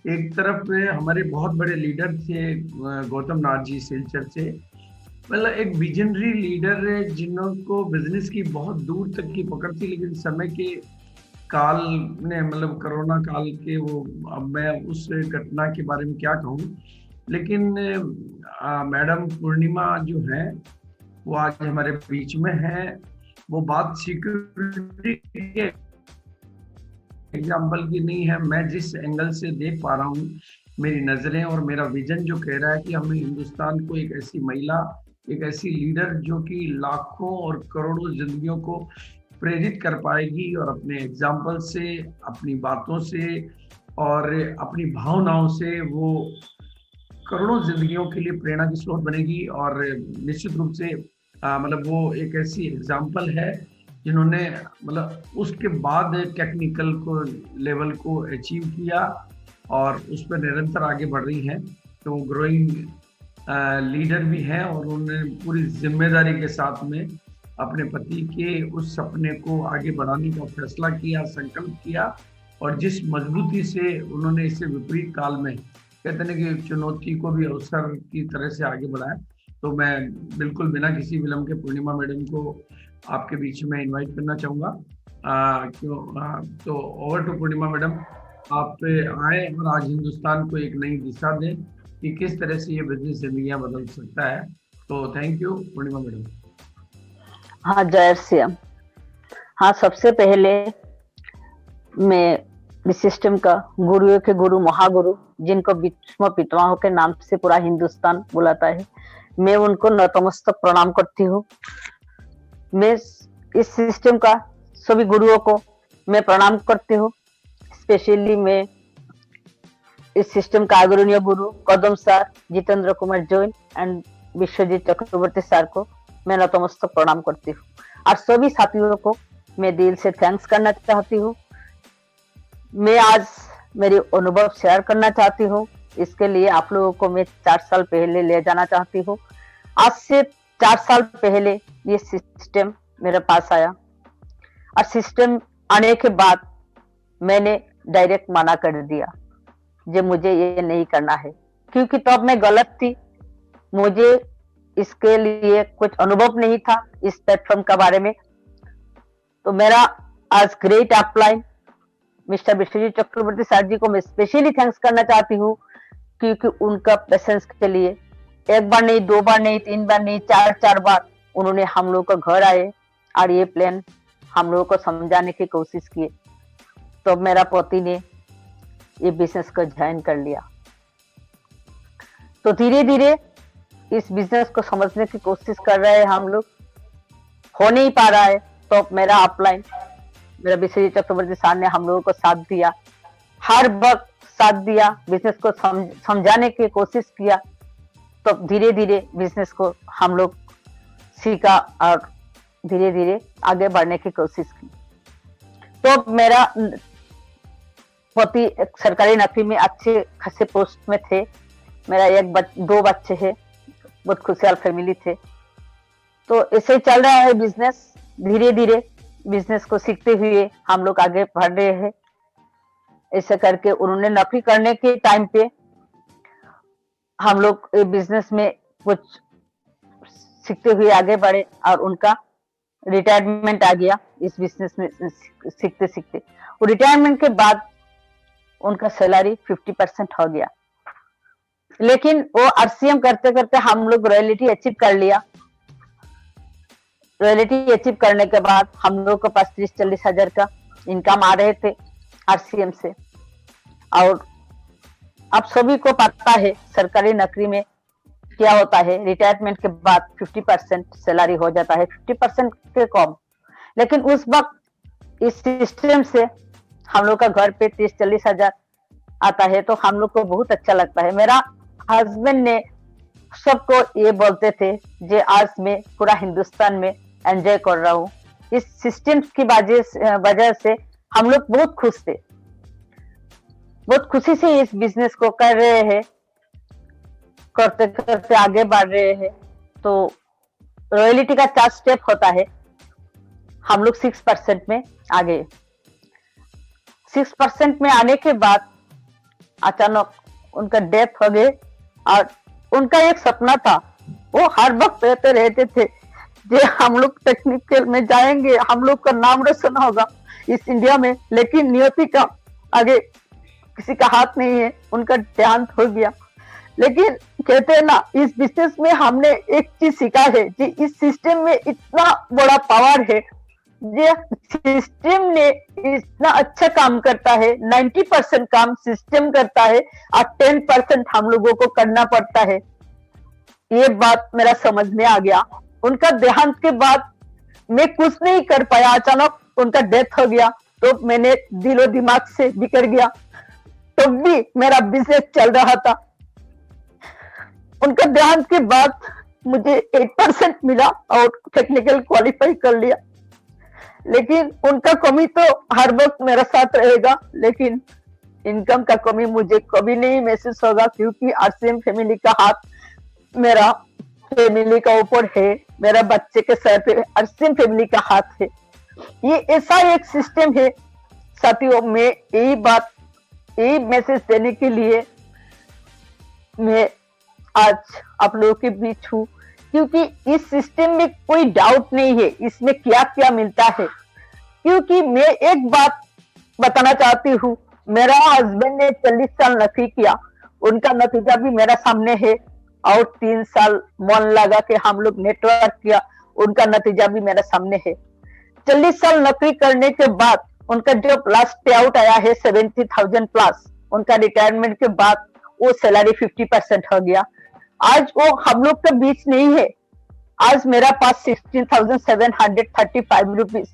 एक तरफ हमारे बहुत बड़े लीडर थे, गौतम नाथ जी सिलचर से। मतलब एक विजनरी लीडर है जिनको बिजनेस की बहुत दूर तक की पकड़ थी, लेकिन समय के काल ने, मतलब कोरोना काल के वो, अब मैं उस घटना के बारे में क्या कहूँ। लेकिन मैडम पूर्णिमा जो है वो आज हमारे बीच में है। वो बात सिक्योरिटी के एग्जाम्पल की नहीं है, मैं जिस एंगल से देख पा रहा हूँ, मेरी नजरें और मेरा विजन जो कह रहा है कि हमें हिंदुस्तान को एक ऐसी महिला, एक ऐसी लीडर जो कि लाखों और करोड़ों जिंदगियों को प्रेरित कर पाएगी, और अपने एग्जाम्पल से, अपनी बातों से और अपनी भावनाओं से वो करोड़ों जिंदगियों के लिए प्रेरणा की स्रोत बनेगी। और निश्चित रूप से मतलब वो एक ऐसी एग्जाम्पल है जिन्होंने मतलब उसके बाद टेक्निकल को लेवल को अचीव किया और उस पर निरंतर आगे बढ़ रही हैं। तो ग्रोइंग लीडर भी हैं, और उन्होंने पूरी जिम्मेदारी के साथ में अपने पति के उस सपने को आगे बढ़ाने का फैसला किया, संकल्प किया। और जिस मजबूती से उन्होंने इसे विपरीत काल में, कहते हैं कि चुनौती को भी अवसर की तरह से आगे बढ़ाया। तो मैं बिल्कुल बिना किसी विलंब के पूर्णिमा मैडम को आपके बीच में इनवाइट करना चाहूँगा। तो ओवर टू पूर्णिमा मैडम, आप आए और आज हिंदुस्तान को एक नई दिशा दें कि किस तरह से ये बिजनेस जिंदगियां बदल सकता है। तो थैंक यू पूर्णिमा मैडम। हाँ, जय श्याम। हाँ, सबसे पहले मैं इस सिस्टम का गुरुओं के गुरु, महागुरु, जिनको भीष्म पितामह के नाम से पूरा हिंदुस्तान बुलाता है, मैं उनको नतमस्तक प्रणाम करती हूँ। मैं इस सिस्टम का सभी गुरुओं को मैं प्रणाम करती हूँ। स्पेशली मैं इस सिस्टम का अग्रणीय गुरु कदम sir, Jitendra Kumar Jain and Vishwajit Chakravarti sir को मैं नतमस्तक प्रणाम करती हूँ। और सभी साथियों को मैं दिल से थैंक्स करना चाहती हूँ। मैं आज मेरे अनुभव शेयर करना चाहती हूँ। इसके लिए आप लोगों को मैं 4 साल पहले ले जाना चाहती हूँ। आज से 4 साल पहले ये सिस्टम मेरे पास आया, और सिस्टम आने के बाद मैंने डायरेक्ट मना कर दिया, जो मुझे ये नहीं करना है, क्योंकि तब मैं गलत थी। मुझे इसके लिए कुछ अनुभव नहीं था इस प्लेटफॉर्म के बारे में। तो मेरा आज great upline mister Vishwajeet Chakravarti sir जी को मैं स्पेशली थैंक्स करना चाहती हूँ, क्योंकि उनका पेशेंस के लिए एक बार नहीं, 2 बार नहीं, 3 बार नहीं, 4 बार उन्होंने हम लोग को घर आए और ये प्लान हम लोगों को समझाने की कोशिश किए। तो मेरा पति ने ये बिजनेस को ज्वाइन कर लिया। तो धीरे धीरे इस बिजनेस को समझने की कोशिश कर रहे हैं हम लोग, हो नहीं पा रहा है। तो मेरा अपलाइन, मेरा विश्वजीत चक्रवर्ती सर ने हम लोगों को साथ दिया, हर वक्त साथ दिया, बिजनेस को समझाने की कोशिश किया। तो धीरे धीरे बिजनेस को हम लोग सीखा और धीरे धीरे आगे बढ़ने की कोशिश की। तो मेरा पति सरकारी नौकरी में अच्छे खासे पोस्ट में थे। मेरा 2 बच्चे हैं, बहुत खुशहाल फैमिली थे। तो ऐसे चल रहा है बिजनेस। धीरे धीरे बिजनेस को सीखते हुए हम लोग आगे बढ़ रहे हैं। ऐसे करके उन्होंने नौकरी करने के टाइम पे हम लोग बिजनेस में कुछ सीखते हुए आगे बढ़े, और उनका रिटायरमेंट आ गया इस बिजनेस में सीखते सीखते। वो रिटायरमेंट के बाद उनका सैलरी 50% हो गया। लेकिन वो आरसीएम करते करते हम लोग रॉयल्टी अचीव कर लिया। रॉयल्टी अचीव करने के बाद हम लोग के पास 30-40 हजार का इनकम आ रहे थे आरसीएम से। और आप सभी को पता है सरकारी नौकरी में क्या होता है, रिटायरमेंट के बाद 50% सैलरी हो जाता है, 50% के कम। लेकिन उस वक्त इस सिस्टम से हम लोग का घर पे 30-40 हजार आता है, तो हम लोग को बहुत अच्छा लगता है। मेरा हस्बैंड ने सबको ये बोलते थे जे आज मैं पूरा हिंदुस्तान में एंजॉय कर रहा हूँ। इस सिस्टम की वजह से हम लोग बहुत खुश थे, बहुत खुशी से इस बिजनेस को कर रहे हैं, करते करते आगे बढ़ रहे हैं। तो रॉयल्टी का 4 स्टेप होता है, हम लोग 6% में आ गए। 6% में आने के बाद अचानक उनका डेथ हो गए। और उनका एक सपना था, वो हर वक्त कहते रहते थे कि हम लोग टेक्निकल में जाएंगे, हम लोग का नाम रोशन होगा इस इंडिया में, लेकिन नियति का आगे किसी का हाथ नहीं है, उनका देहांत हो गया। लेकिन कहते हैं ना, इस बिजनेस में हमने एक चीज सीखा है कि इस सिस्टम में इतना बड़ा पावर है, ये सिस्टम ने इतना अच्छा काम करता है। 90% काम सिस्टम करता है और 10% हम लोगों को करना पड़ता है। ये बात मेरा समझ में आ गया। उनका देहांत के बाद मैं कुछ नहीं कर पाया, अचानक उनका डेथ हो गया, तो मैंने दिलो दिमाग से बिखर गया। तब भी मेरा बिजनेस चल रहा था। उनका देहांत के बाद मुझे 8% मिला और टेक्निकल क्वालिफाई कर लिया। लेकिन उनका कमी तो हर वक्त मेरा साथ रहेगा, लेकिन इनकम का कमी मुझे कभी नहीं महसूस होगा, क्योंकि आरसीएम फैमिली का हाथ मेरा फैमिली का ऊपर है, मेरा बच्चे के सर पे आरसीएम फैमिली का हाथ है। ये ऐसा एक सिस्टम है साथियों। मैं यही मैसेज देने के लिए मैं आज आप लोगों के बीच हूँ, क्योंकि इस सिस्टम में कोई डाउट नहीं है इसमें क्या क्या मिलता है। क्योंकि मैं एक बात बताना चाहती हूँ, मेरा हस्बैंड ने 40 साल नौकरी किया, उनका नतीजा भी मेरा सामने है। और 3 साल मन लगा के हम लोग नेटवर्क किया, उनका नतीजा भी मेरा सामने है। 40 साल नौकरी करने के बाद उनका जो लास्ट पे आउट आया है 70,000 प्लस, उनका रिटायरमेंट के बाद वो सैलरी 50% हो गया। आज वो हम लोग के बीच नहीं है। आज मेरा पास 16,735 रुपीज,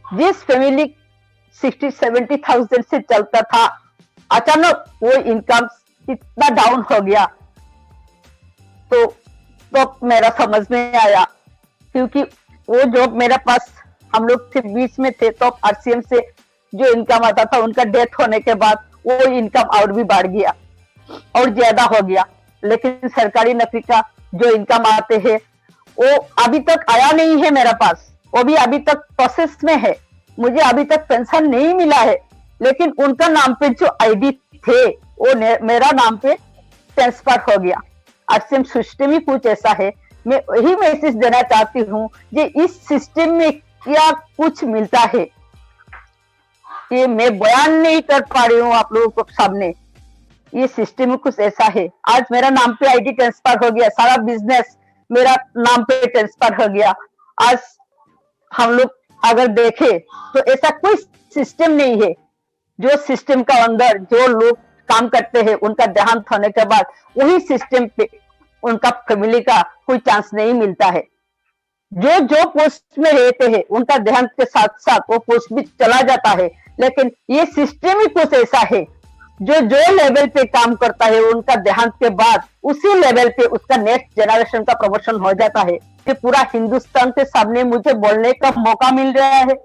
जिस फैमिली 60-70,000 से चलता था, अचानक वो इनकम इतना डाउन हो गया। तो मेरा समझ में आया, क्योंकि वो जो मेरे पास हम लोग के बीच में थे, तो आरसीएम से जो इनकम आता था, उनका डेथ होने के बाद वो इनकम और भी बढ़ गया और ज्यादा हो गया। लेकिन सरकारी नौकरी का जो इनकम आते हैं वो अभी तक आया नहीं है मेरे पास, वो भी अभी तक प्रोसेस में है। मुझे अभी तक पेंशन नहीं मिला है, लेकिन उनका नाम पे जो आईडी थे वो मेरा नाम पे ट्रांसफर हो गया। आरसीएम सिस्टम ही कुछ ऐसा है। मैं वही मैसेज देना चाहती हूँ कि इस सिस्टम में क्या कुछ मिलता है, ये मैं बयान नहीं कर पा रही हूँ आप लोगों को सामने। ये सिस्टम कुछ ऐसा है। आज मेरा नाम पे आईडी ट्रांसफर हो गया, सारा बिजनेस मेरा नाम पे ट्रांसफर हो गया। आज हम लोग अगर देखें तो ऐसा कोई सिस्टम नहीं है जो सिस्टम का अंदर जो लोग काम करते हैं, उनका देहांत होने के बाद वही सिस्टम पे उनका फैमिली का कोई चांस नहीं मिलता है। जो जो पोस्ट में रहते हैं, उनका देहांत के साथ साथ वो पोस्ट भी चला जाता है। लेकिन ये सिस्टम ही कुछ ऐसा है, जो लेवल पे काम करता है, उनका देहांत के बाद उसी लेवल पे उसका नेक्स्ट जनरेशन का प्रमोशन हो जाता है। कि पूरा हिंदुस्तान के सामने मुझे बोलने का मौका मिल रहा है।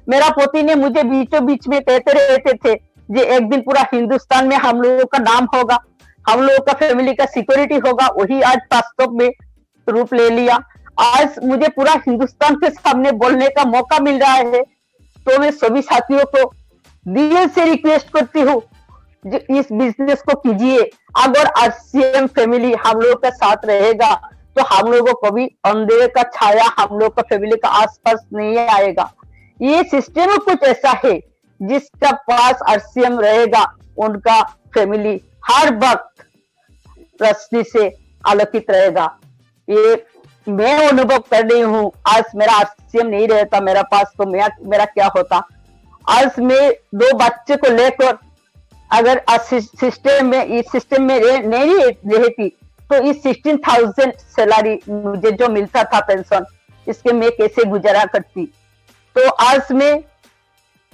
मेरा पति ने मुझे बीचों बीच में कहते रहते थे कि एक दिन पूरा हिंदुस्तान में हम लोगों का नाम होगा, हम लोगों का फैमिली का सिक्योरिटी होगा। वही आज वास्तव में रूप ले लिया। आज मुझे पूरा हिंदुस्तान के सामने बोलने का मौका मिल रहा है। तो मैं सभी साथियों को दिल से रिक्वेस्ट करती हूँ, इस बिजनेस को कीजिए। अगर आरसीएम फैमिली हम लोगों का साथ रहेगा तो हम लोगों को भी अंधेरे का छाया हम लोग का फैमिली का आसपास नहीं आएगा। ये सिस्टम कुछ ऐसा है, जिसका पास आरसीएम रहेगा, उनका फैमिली हर वक्त रोशनी से आलोकित रहेगा। ये मैं अनुभव कर रही हूँ। आज मेरा आरसीएम नहीं रहता मेरा पास, तो मेरा क्या होता। आज मैं 2 बच्चे को लेकर अगर सिस्टम में इस सिस्टम में नहीं रहती, तो इस 16,000 सैलरी मुझे जो मिलता था पेंशन, इसके मैं कैसे गुजारा करती। तो आज मैं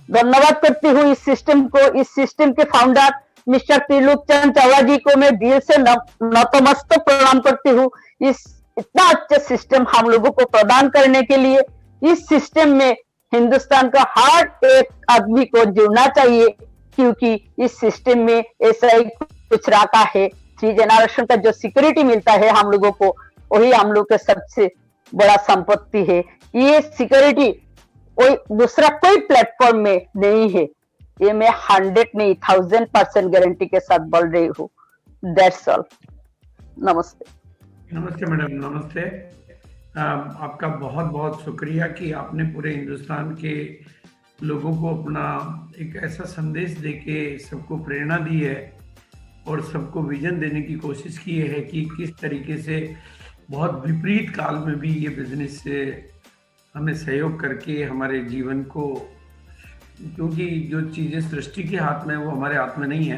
धन्यवाद करती हूँ इस सिस्टम को, इस सिस्टम के फाउंडर मिस्टर त्रिलोक चंद चावला जी को मैं दिल से नतमस्तक प्रणाम करती हूँ। इस इतना अच्छा सिस्टम हम लोगों को प्रदान करने के लिए, इस सिस्टम में हिंदुस्तान का हर एक आदमी को जुड़ना चाहिए, क्योंकि इस सिस्टम में ऐसा ही कुछ रखा है। 3 जनरेशन का जो सिक्योरिटी मिलता है हम लोगों को, वही हम लोग का सबसे बड़ा संपत्ति है। ये सिक्योरिटी कोई दूसरा कोई प्लेटफॉर्म में नहीं है। ये मैं 100 नहीं 1000% गारंटी के साथ बोल रही हूँ। That's all. नमस्ते। नमस्ते मैडम, नमस्ते। आपका बहुत बहुत शुक्रिया कि आपने पूरे हिंदुस्तान के लोगों को अपना एक ऐसा संदेश देके सबको प्रेरणा दी है और सबको विजन देने की कोशिश की है कि किस तरीके से बहुत विपरीत काल में भी ये बिजनेस से हमें सहयोग करके हमारे जीवन को, क्योंकि जो चीज़ें सृष्टि के हाथ में है वो हमारे हाथ में नहीं है,